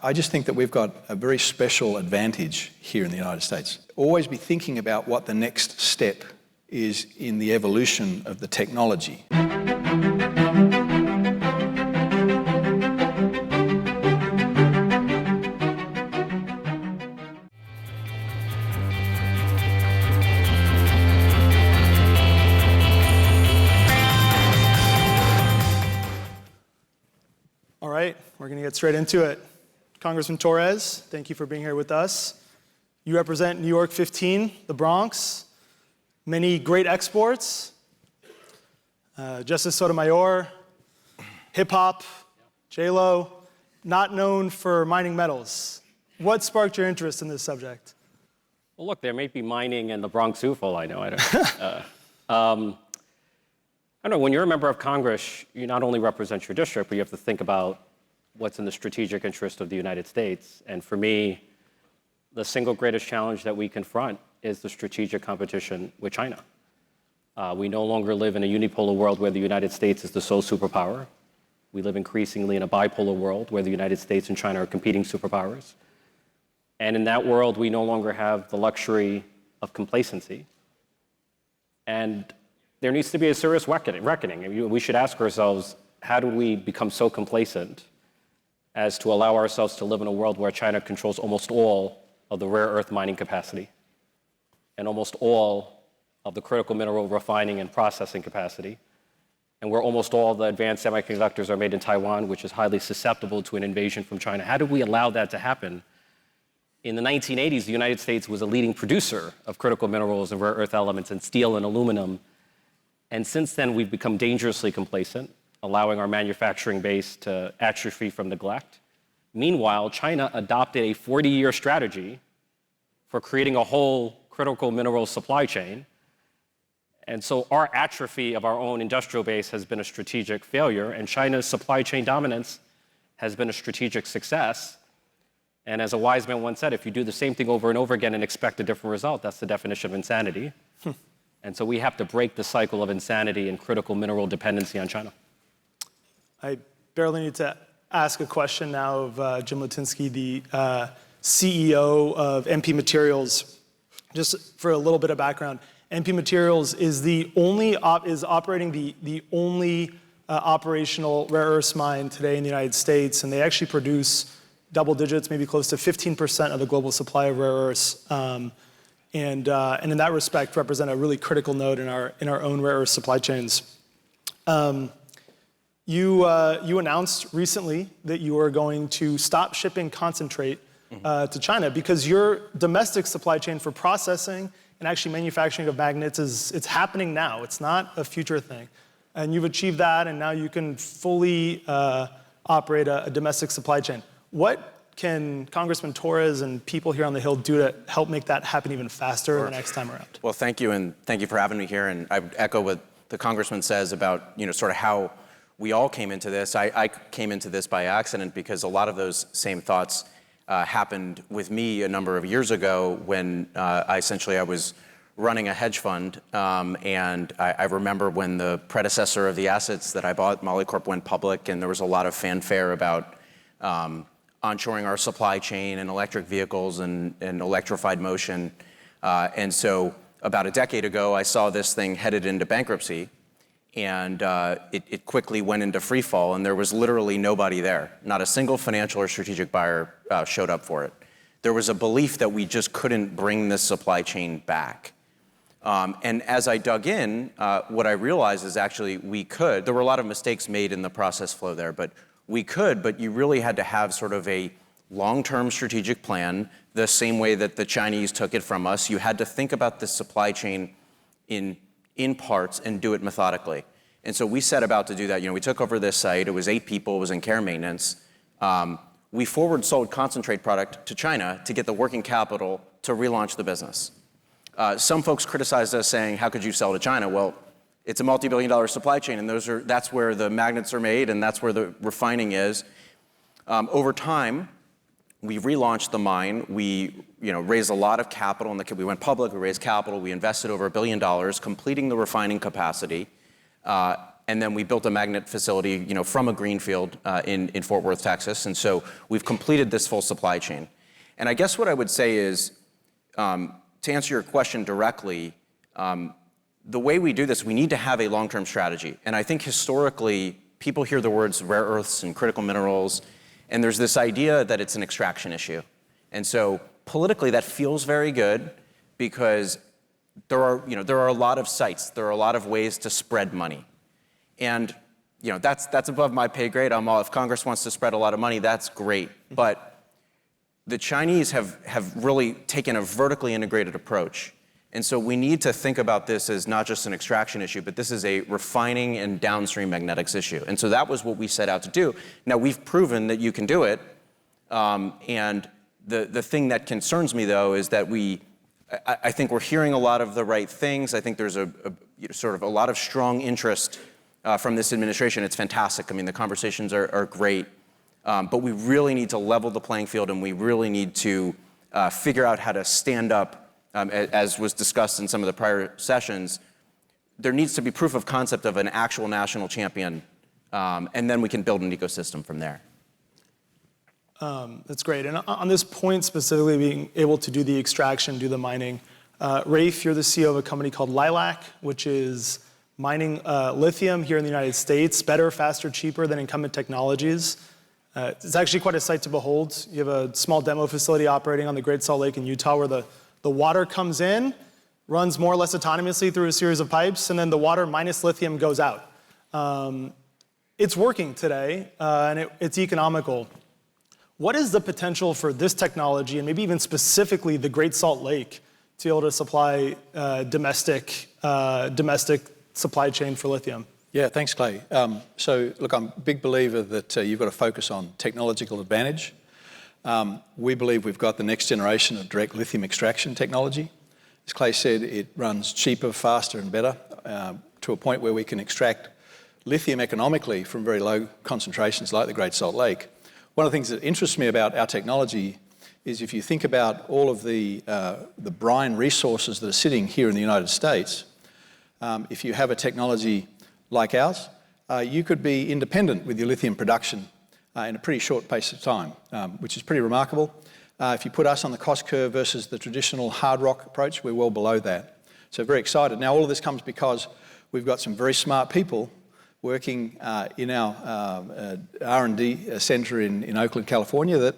I just think that we've got a very special advantage here in the United States. Always be thinking about what the next step is in the evolution of the technology. All right, we're going to get straight into it. Congressman Torres, thank you for being here with us. You represent New York 15, the Bronx, many great exports, Justice Sotomayor, hip-hop, J-Lo, not known for mining metals. What sparked your interest in this subject? Well, look, there may be mining in the Bronx too, for all I know. I don't know, when you're a member of Congress, you not only represent your district, but you have to think about what's in the strategic interest of the United States. And for me, the single greatest challenge that we confront is the strategic competition with China. We no longer live in a unipolar world where the United States is the sole superpower. We live increasingly in a bipolar world where the United States and China are competing superpowers. And in that world, we no longer have the luxury of complacency. And there needs to be a serious reckoning. We should ask ourselves, how do we become so complacent as to allow ourselves to live in a world where China controls almost all of the rare earth mining capacity and almost all of the critical mineral refining and processing capacity, and where almost all the advanced semiconductors are made in Taiwan, which is highly susceptible to an invasion from China? How do we allow that to happen? In the 1980s, the United States was a leading producer of critical minerals and rare earth elements and steel and aluminum. And since then, we've become dangerously complacent, allowing our manufacturing base to atrophy from neglect. Meanwhile, China adopted a 40-year strategy for creating a whole critical mineral supply chain. And so our atrophy of our own industrial base has been a strategic failure, and China's supply chain dominance has been a strategic success. And as a wise man once said, if you do the same thing over and over again and expect a different result, that's the definition of insanity. And so we have to break the cycle of insanity and critical mineral dependency on China. I barely need to ask a question now of Jim Litinsky, the CEO of MP Materials. Just for a little bit of background, MP Materials is operating the only operational rare earths mine today in the United States, and they actually produce double digits, maybe close to 15% of the global supply of rare earths. And in that respect, represent a really critical node in our own rare earth supply chains. You announced recently that you are going to stop shipping concentrate to China because your domestic supply chain for processing and actually manufacturing of magnets it's happening now. It's not a future thing. And you've achieved that, and now you can fully operate a domestic supply chain. What can Congressman Torres and people here on the Hill do to help make that happen even faster the next time around? Well, thank you, and thank you for having me here. And I would echo what the Congressman says about, sort of how we all came into this. I came into this by accident because a lot of those same thoughts happened with me a number of years ago when I was running a hedge fund. And I remember when the predecessor of the assets that I bought, Molycorp, went public, and there was a lot of fanfare about onshoring our supply chain and electric vehicles and electrified motion. And so about a decade ago, I saw this thing headed into bankruptcy, and it quickly went into free fall, and there was literally nobody there. Not a single financial or strategic buyer showed up for it. There was a belief that we just couldn't bring this supply chain back. And as I dug in, what I realized is actually we could. There were a lot of mistakes made in the process flow there, but we could, but you really had to have sort of a long-term strategic plan, the same way that the Chinese took it from us. You had to think about this supply chain in parts and do it methodically. And so we set about to do that. We took over this site. It was 8 people. It was in care and maintenance. We forward sold concentrate product to China to get the working capital to relaunch the business. Some folks criticized us saying, how could you sell to China? Well, it's a multi-billion-dollar supply chain, and that's where the magnets are made, and that's where the refining is. Over time, we relaunched the mine. We raised a lot of capital. We went public. We raised capital. We invested over $1 billion, completing the refining capacity. And then we built a magnet facility, from a greenfield in Fort Worth, Texas. And so we've completed this full supply chain. And I guess what I would say is, to answer your question directly, the way we do this, we need to have a long-term strategy. And I think historically, people hear the words rare earths and critical minerals, and there's this idea that it's an extraction issue. And so politically, that feels very good because there are a lot of sites, there are a lot of ways to spread money. And that's above my pay grade. If Congress wants to spread a lot of money, that's great. But the Chinese have really taken a vertically integrated approach. And so we need to think about this as not just an extraction issue, but this is a refining and downstream magnetics issue. And so that was what we set out to do. Now, we've proven that you can do it. And the thing that concerns me, though, is that I think we're hearing a lot of the right things. I think there's a lot of strong interest from this administration. It's fantastic. I mean, the conversations are great. But we really need to level the playing field, and we really need to figure out how to stand up. As was discussed in some of the prior sessions, there needs to be proof of concept of an actual national champion, and then we can build an ecosystem from there. That's great. And on this point specifically, being able to do the extraction, do the mining, Raef, you're the CEO of a company called Lilac, which is mining lithium here in the United States, better, faster, cheaper than incumbent technologies. It's actually quite a sight to behold. You have a small demo facility operating on the Great Salt Lake in Utah where the water comes in, runs more or less autonomously through a series of pipes, and then the water minus lithium goes out. It's working today, and it's economical. What is the potential for this technology, and maybe even specifically the Great Salt Lake, to be able to supply domestic supply chain for lithium? Yeah, thanks, Clay. So, look, I'm a big believer that you've got to focus on technological advantage. We believe we've got the next generation of direct lithium extraction technology. As Clay said, it runs cheaper, faster, and better to a point where we can extract lithium economically from very low concentrations like the Great Salt Lake. One of the things that interests me about our technology is if you think about all of the brine resources that are sitting here in the United States, if you have a technology like ours, you could be independent with your lithium production in a pretty short pace of time, which is pretty remarkable. If you put us on the cost curve versus the traditional hard rock approach, we're well below that. So very excited. Now, all of this comes because we've got some very smart people working in our R&D center in Oakland, California, that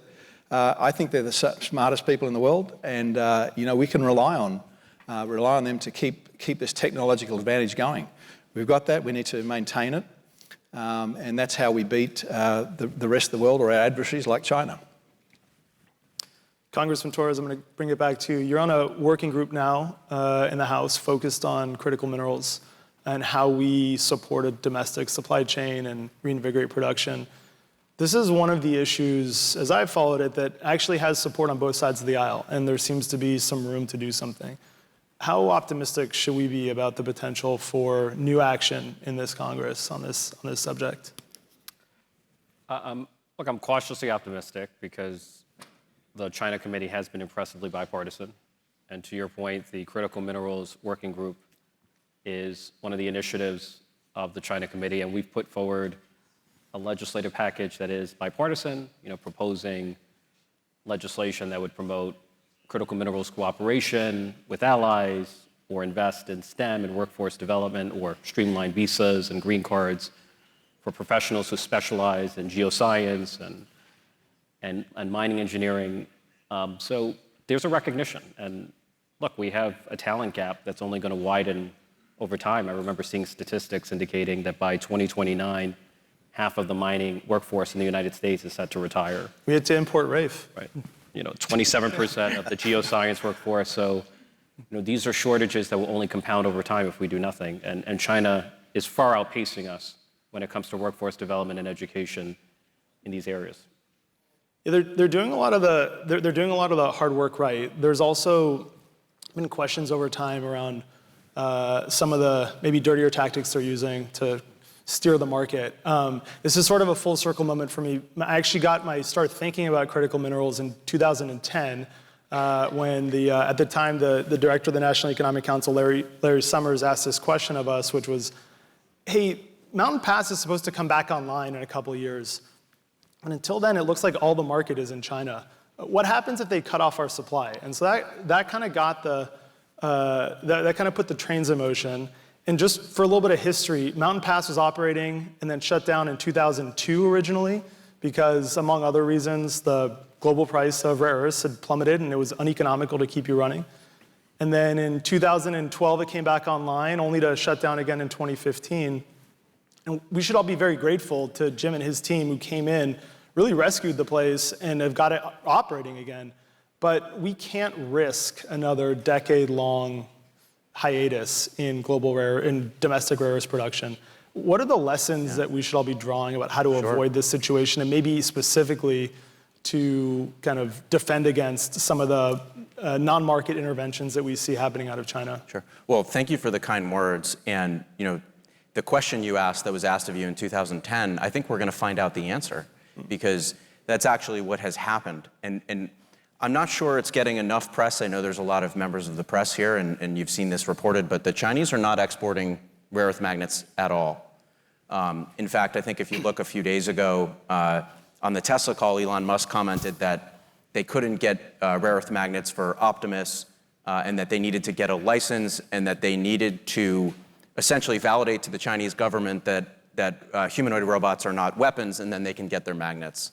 I think they're the smartest people in the world, and we can rely on them to keep this technological advantage going. We've got that. We need to maintain it. And that's how we beat the rest of the world or our adversaries like China. Congressman Torres, I'm going to bring it back to you. You're on a working group now in the House focused on critical minerals and how we support a domestic supply chain and reinvigorate production. This is one of the issues, as I've followed it, that actually has support on both sides of the aisle, and there seems to be some room to do something. How optimistic should we be about the potential for new action in this Congress on this subject? Look, I'm cautiously optimistic because the China Committee has been impressively bipartisan. And to your point, the Critical Minerals Working Group is one of the initiatives of the China Committee, and we've put forward a legislative package that is bipartisan, proposing legislation that would promote critical minerals cooperation with allies, or invest in STEM and workforce development, or streamline visas and green cards for professionals who specialize in geoscience and mining engineering. So there's a recognition. And look, we have a talent gap that's only going to widen over time. I remember seeing statistics indicating that by 2029, half of the mining workforce in the United States is set to retire. We had to import Raef. Right. 27% of the geoscience workforce. So, these are shortages that will only compound over time if we do nothing. And China is far outpacing us when it comes to workforce development and education in these areas. Yeah, they're doing a lot of the hard work right. There's also been questions over time around some of the maybe dirtier tactics they're using to steer the market. This is sort of a full circle moment for me. I actually got my start thinking about critical minerals in 2010 when at the time the director of the National Economic Council, Larry Summers, asked this question of us, which was, hey, Mountain Pass is supposed to come back online in a couple of years. And until then, it looks like all the market is in China. What happens if they cut off our supply? And so that kind of got that kind of put the trains in motion. And just for a little bit of history, Mountain Pass was operating and then shut down in 2002 originally because, among other reasons, the global price of rare earths had plummeted and it was uneconomical to keep you running. And then in 2012, it came back online, only to shut down again in 2015. And we should all be very grateful to Jim and his team who came in, really rescued the place, and have got it operating again. But we can't risk another decade-long hiatus in domestic rare earths production. What are the lessons that we should all be drawing about how to avoid this situation, and maybe specifically to kind of defend against some of the non-market interventions that we see happening out of China? Sure. Well, thank you for the kind words. And the question you asked that was asked of you in 2010, I think we're going to find out the answer, because that's actually what has happened. And I'm not sure it's getting enough press. I know there's a lot of members of the press here, and you've seen this reported, but the Chinese are not exporting rare earth magnets at all. In fact, I think if you look a few days ago, on the Tesla call, Elon Musk commented that they couldn't get rare earth magnets for Optimus, and that they needed to get a license, and that they needed to essentially validate to the Chinese government that humanoid robots are not weapons, and then they can get their magnets.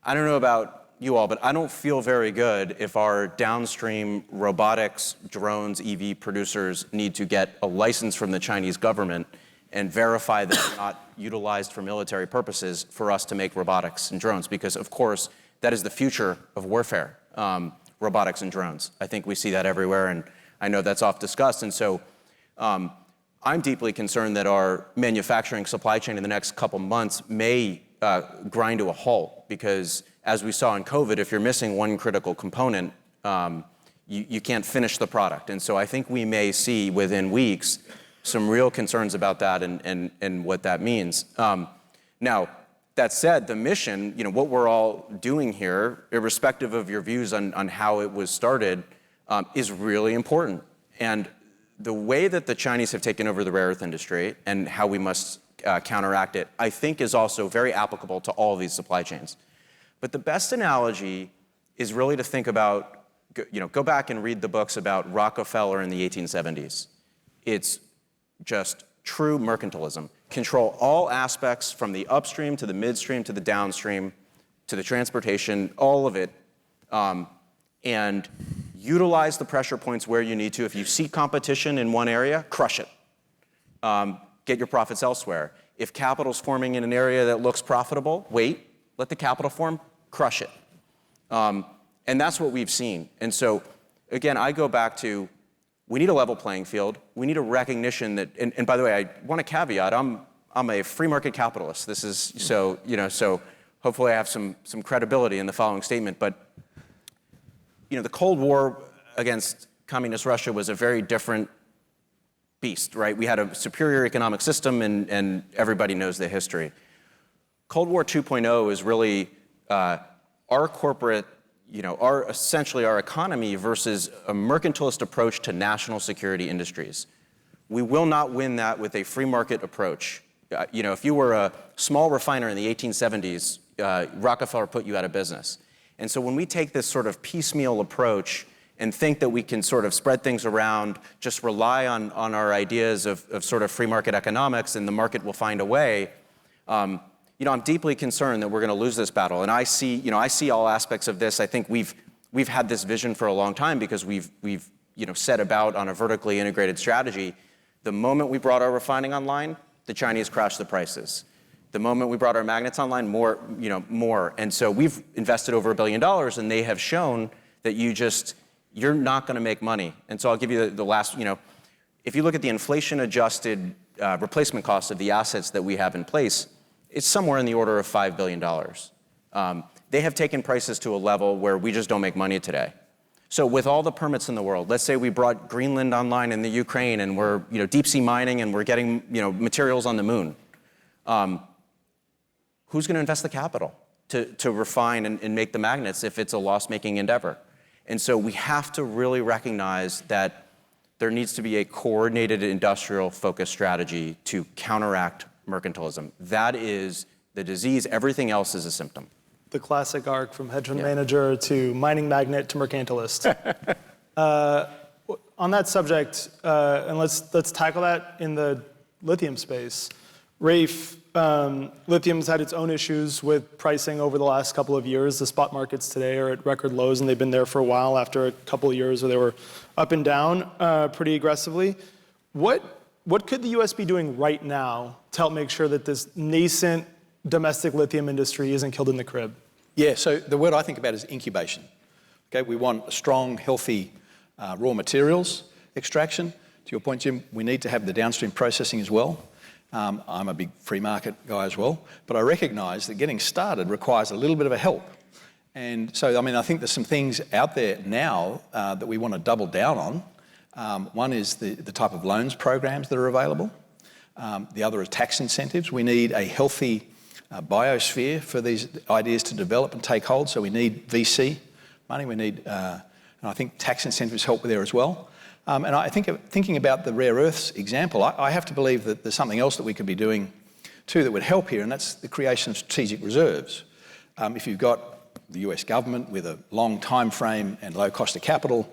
I don't know about you all, but I don't feel very good if our downstream robotics, drones, EV producers need to get a license from the Chinese government and verify that they're not utilized for military purposes for us to make robotics and drones, because of course that is the future of warfare, robotics and drones. I think we see that everywhere, and I know that's oft discussed. And so I'm deeply concerned that our manufacturing supply chain in the next couple months may grind to a halt, because as we saw in COVID, if you're missing one critical component, you can't finish the product. And so I think we may see within weeks some real concerns about that and what that means. Now, that said, the mission, what we're all doing here, irrespective of your views on how it was started, is really important. And the way that the Chinese have taken over the rare earth industry and how we must counteract it, I think is also very applicable to all of these supply chains. But the best analogy is really to think about, go back and read the books about Rockefeller in the 1870s. It's just true mercantilism. Control all aspects from the upstream to the midstream to the downstream to the transportation, all of it, and utilize the pressure points where you need to. If you see competition in one area, crush it. Get your profits elsewhere. If capital's forming in an area that looks profitable, wait, let the capital form, crush it. And that's what we've seen. And so, again, I go back to, we need a level playing field. We need a recognition that, and by the way, I want to caveat, I'm a free market capitalist. This is, so hopefully I have some credibility in the following statement. But, the Cold War against communist Russia was a very different beast, right? We had a superior economic system, and everybody knows the history. Cold War 2.0 is really our corporate, essentially our economy versus a mercantilist approach to national security industries. We will not win that with a free market approach. If you were a small refiner in the 1870s, Rockefeller put you out of business. And so when we take this sort of piecemeal approach and think that we can sort of spread things around, just rely on our ideas of sort of free market economics and the market will find a way, I'm deeply concerned that we're going to lose this battle. And I see all aspects of this. I think we've had this vision for a long time because we've set about on a vertically integrated strategy. The moment we brought our refining online, the Chinese crashed the prices. The moment we brought our magnets online, more. And so we've invested over $1 billion, and they have shown that you're not going to make money. And so I'll give you the last, if you look at the inflation-adjusted replacement cost of the assets that we have in place, it's somewhere in the order of $5 billion. They have taken prices to a level where we just don't make money today. So with all the permits in the world, let's say we brought Greenland online in the Ukraine, and we're deep sea mining, and we're getting materials on the moon. Who's going to invest the capital to refine and make the magnets if it's a loss-making endeavor? And so we have to really recognize that there needs to be a coordinated industrial focus strategy to counteract mercantilism. That is the disease. Everything else is a symptom. The classic arc from hedge fund manager to mining magnate to mercantilist. On that subject, and let's tackle that in the lithium space. Raef, lithium's had its own issues with pricing over the last couple of years. The spot markets today are at record lows, and they've been there for a while after a couple of years where they were up and down pretty aggressively. What could the U.S. be doing right now to help make sure that this nascent domestic lithium industry isn't killed in the crib? Yeah, so the word I think about is incubation. Okay, we want a strong, healthy raw materials extraction. To your point, Jim, we need to have the downstream processing as well. I'm a big free market guy as well, but I recognise that getting started requires a little bit of a help. And so, I mean, I think there's some things out there now that we want to double down on. One is the type of loans programs that are available. The other is tax incentives. We need a healthy biosphere for these ideas to develop and take hold. So we need VC money. We need, and I think tax incentives help there as well. And I think thinking about the rare earths example, I have to believe that there's something else that we could be doing too that would help here, and that's the creation of strategic reserves. If you've got the US government with a long time frame and low cost of capital,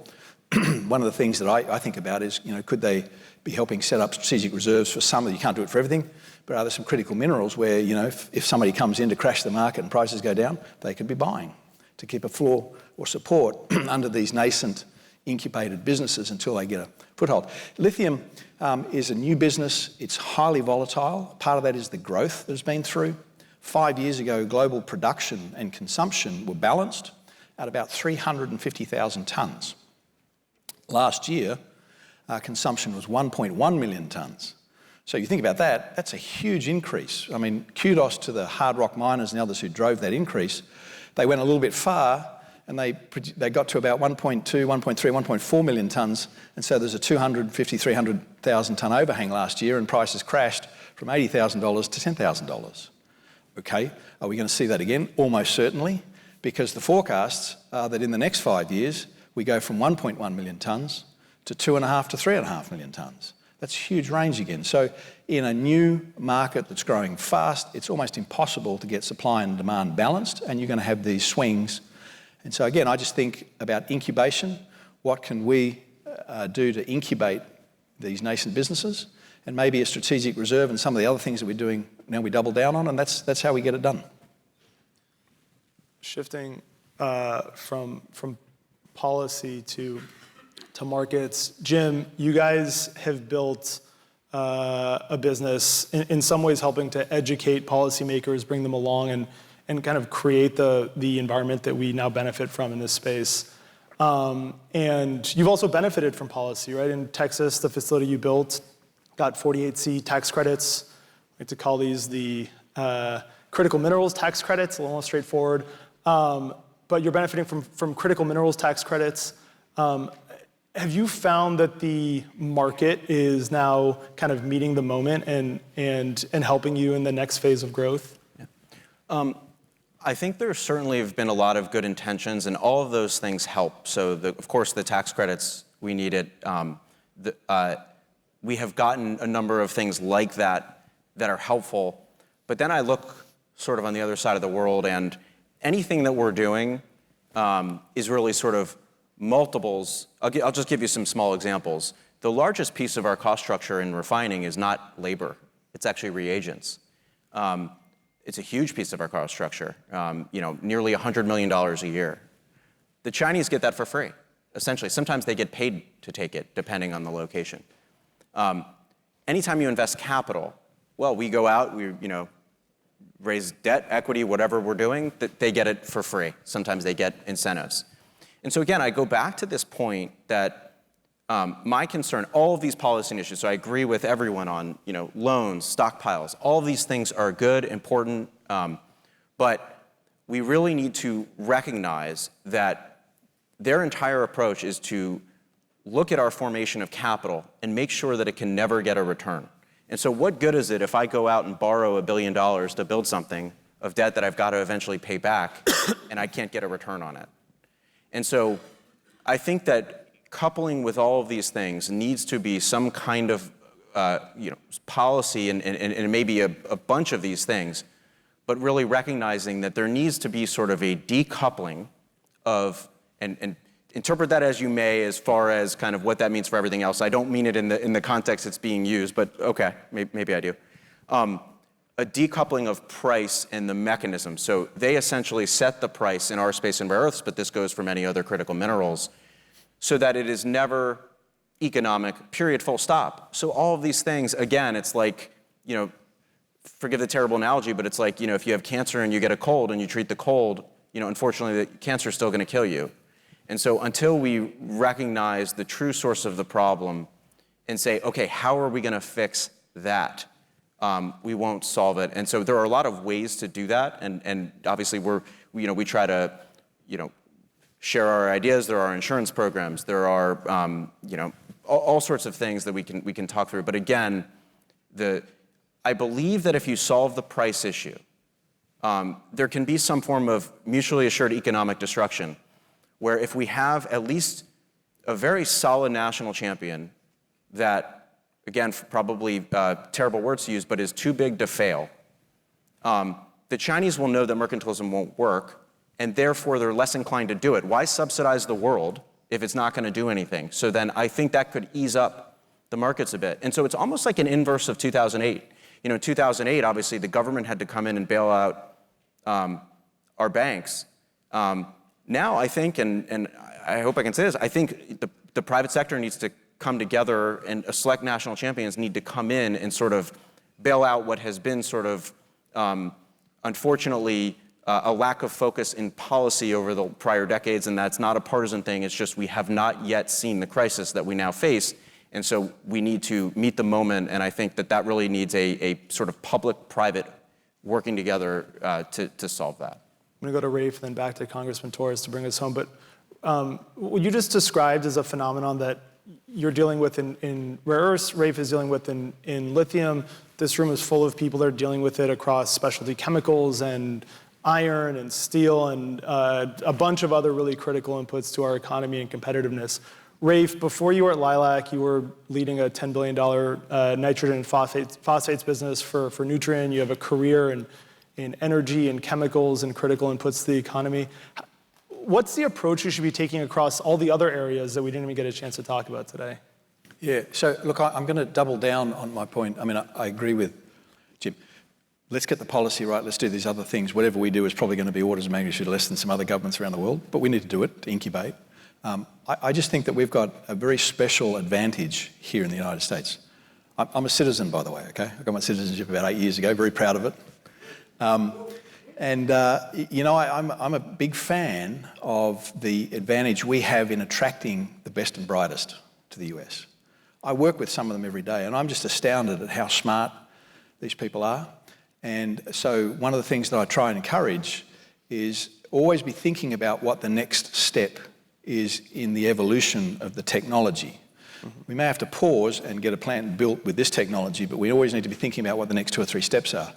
one of the things that I think about is, could they be helping set up strategic reserves for some of you can't do it for everything, but are there some critical minerals where, if somebody comes in to crash the market and prices go down, they could be buying to keep a floor or support under these nascent incubated businesses until they get a foothold. Lithium is a new business. It's highly volatile. Part of that is the growth that it's been through. 5 years ago, global production and consumption were balanced at about 350,000 tonnes. Last year, consumption was 1.1 million tonnes. So you think about that, that's a huge increase. I mean, kudos to the hard rock miners and others who drove that increase. They went a little bit far, and they got to about 1.2, 1.3, 1.4 million tonnes, and so there's a 250, 300,000 tonne overhang last year, and prices crashed from $80,000 to $10,000. Okay, are we going to see that again? Almost certainly, because the forecasts are that in the next 5 years, we go from 1.1 million tonnes to 2.5 to 3.5 million tonnes. That's a huge range again. So in a new market that's growing fast, it's almost impossible to get supply and demand balanced, and you're going to have these swings. And so again, I just think about incubation. What can we do to incubate these nascent businesses? And maybe a strategic reserve and some of the other things that we're doing now we double down on, and that's how we get it done. Shifting from policy to markets, Jim, you guys have built a business in some ways helping to educate policymakers, bring them along, and kind of create the environment that we now benefit from in this space. And you've also benefited from policy, right? In Texas, the facility you built got 48C tax credits. I like to call these the critical minerals tax credits, a little more straightforward. But you're benefiting from critical minerals tax credits. Have you found that the market is now kind of meeting the moment and helping you in the next phase of growth? Yeah. I think there certainly have been a lot of good intentions, and all of those things help. So, of course, the tax credits, we need it. We have gotten a number of things like that are helpful. But then I look sort of on the other side of the world, and anything that we're doing is really sort of multiples. I'll just give you some small examples. The largest piece of our cost structure in refining is not labor. It's actually reagents. It's a huge piece of our cost structure, nearly $100 million a year. The Chinese get that for free, essentially. Sometimes they get paid to take it, depending on the location. Anytime you invest capital, well, we go out, we raise debt, equity, whatever we're doing, they get it for free. Sometimes they get incentives. And so again, I go back to this point that my concern, all of these policy issues, so I agree with everyone on loans, stockpiles, all of these things are good, important, but we really need to recognize that their entire approach is to look at our formation of capital and make sure that it can never get a return. And so what good is it if I go out and borrow $1 billion to build something of debt that I've got to eventually pay back and I can't get a return on it? And so I think that coupling with all of these things needs to be some kind of policy and maybe a bunch of these things, but really recognizing that there needs to be sort of a decoupling of, and interpret that as you may, as far as kind of what that means for everything else. I don't mean it in the context it's being used, but okay, maybe I do. A decoupling of price and the mechanism. So they essentially set the price in our space in rare earths, but this goes for many other critical minerals, so that it is never economic, period, full stop. So all of these things, again, it's like, forgive the terrible analogy, but it's like, if you have cancer and you get a cold and you treat the cold, unfortunately the cancer is still going to kill you. And so until we recognize the true source of the problem and say, okay, how are we going to fix that? We won't solve it. And so there are a lot of ways to do that. And obviously we try to, share our ideas. There are insurance programs. There are, all sorts of things that we can talk through. But again, I believe that if you solve the price issue, there can be some form of mutually assured economic destruction, where if we have at least a very solid national champion that, again, probably terrible words to use, but is too big to fail, the Chinese will know that mercantilism won't work, and therefore they're less inclined to do it. Why subsidize the world if it's not going to do anything? So then I think that could ease up the markets a bit. And so it's almost like an inverse of 2008. In 2008, obviously, the government had to come in and bail out our banks. Now, I think, and I hope I can say this, I think the private sector needs to come together, and select national champions need to come in and sort of bail out what has been sort of, unfortunately, a lack of focus in policy over the prior decades, and that's not a partisan thing. It's just we have not yet seen the crisis that we now face, and so we need to meet the moment, and I think that really needs a sort of public-private working together to solve that. I'm going to go to Raef, then back to Congressman Torres to bring us home. But what you just described as a phenomenon that you're dealing with in rare earths, Raef is dealing with in lithium. This room is full of people that are dealing with it across specialty chemicals and iron and steel and a bunch of other really critical inputs to our economy and competitiveness. Raef, before you were at Lilac, you were leading a $10 billion nitrogen and phosphates business for Nutrien. You have a career in energy and chemicals and critical inputs to the economy. What's the approach you should be taking across all the other areas that we didn't even get a chance to talk about today? Yeah, so look, I'm going to double down on my point. I mean, I agree with Jim. Let's get the policy right. Let's do these other things. Whatever we do is probably going to be orders of magnitude less than some other governments around the world, but we need to do it to incubate. I just think that we've got a very special advantage here in the United States. I'm a citizen, by the way, okay? I got my citizenship about 8 years ago, very proud of it. I'm a big fan of the advantage we have in attracting the best and brightest to the US. I work with some of them every day, and I'm just astounded at how smart these people are. And so one of the things that I try and encourage is always be thinking about what the next step is in the evolution of the technology. Mm-hmm. We may have to pause and get a plant built with this technology, but we always need to be thinking about what the next 2 or 3 steps are.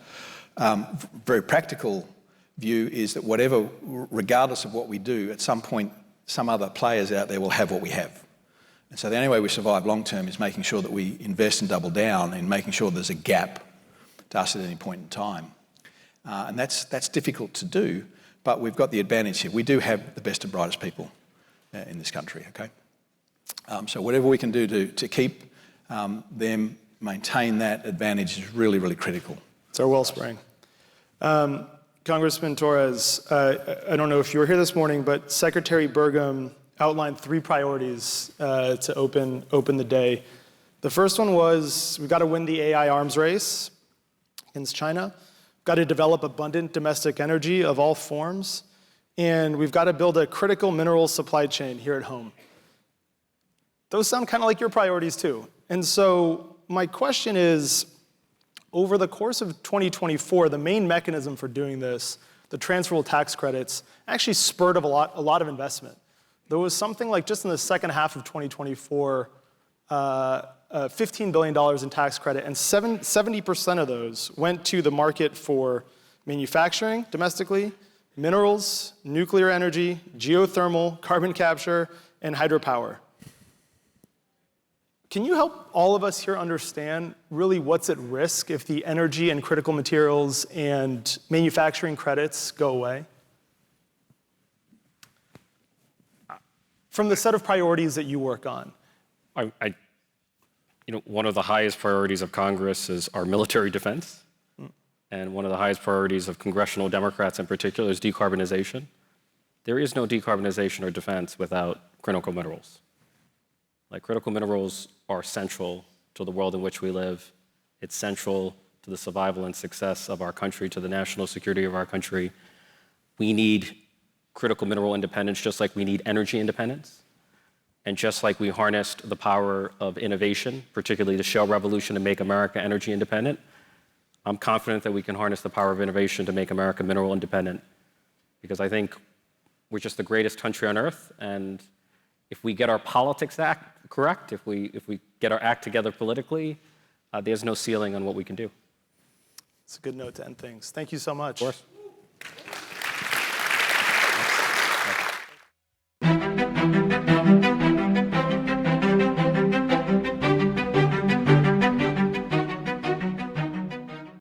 Very practical view is that whatever, regardless of what we do, at some point, some other players out there will have what we have. And so the only way we survive long term is making sure that we invest and double down in making sure there's a gap to us at any point in time. And that's difficult to do, but we've got the advantage here. We do have the best and brightest people in this country, okay? So whatever we can do to keep them, maintain that advantage is really, really critical. It's our wellspring. Congressman Torres, I don't know if you were here this morning, but Secretary Burgum outlined 3 priorities to open the day. The first one was we've got to win the AI arms race against China. We've got to develop abundant domestic energy of all forms. And we've got to build a critical mineral supply chain here at home. Those sound kind of like your priorities too. And so my question is, over the course of 2024, the main mechanism for doing this, the transferable tax credits, actually spurred a lot of investment. There was something like, just in the second half of 2024, $15 billion in tax credit, and 70% of those went to the market for manufacturing domestically, minerals, nuclear energy, geothermal, carbon capture, and hydropower. Can you help all of us here understand really what's at risk if the energy and critical materials and manufacturing credits go away? From the set of priorities that you work on. One of the highest priorities of Congress is our military defense. And one of the highest priorities of congressional Democrats in particular is decarbonization. There is no decarbonization or defense without critical minerals. Like, critical minerals are central to the world in which we live. It's central to the survival and success of our country, to the national security of our country. We need critical mineral independence just like we need energy independence. And just like we harnessed the power of innovation, particularly the shale revolution, to make America energy independent, I'm confident that we can harness the power of innovation to make America mineral independent. Because I think we're just the greatest country on earth, and if we get our politics act correct, if we get our act together politically, there's no ceiling on what we can do. It's a good note to end things. Thank you so much. Of course.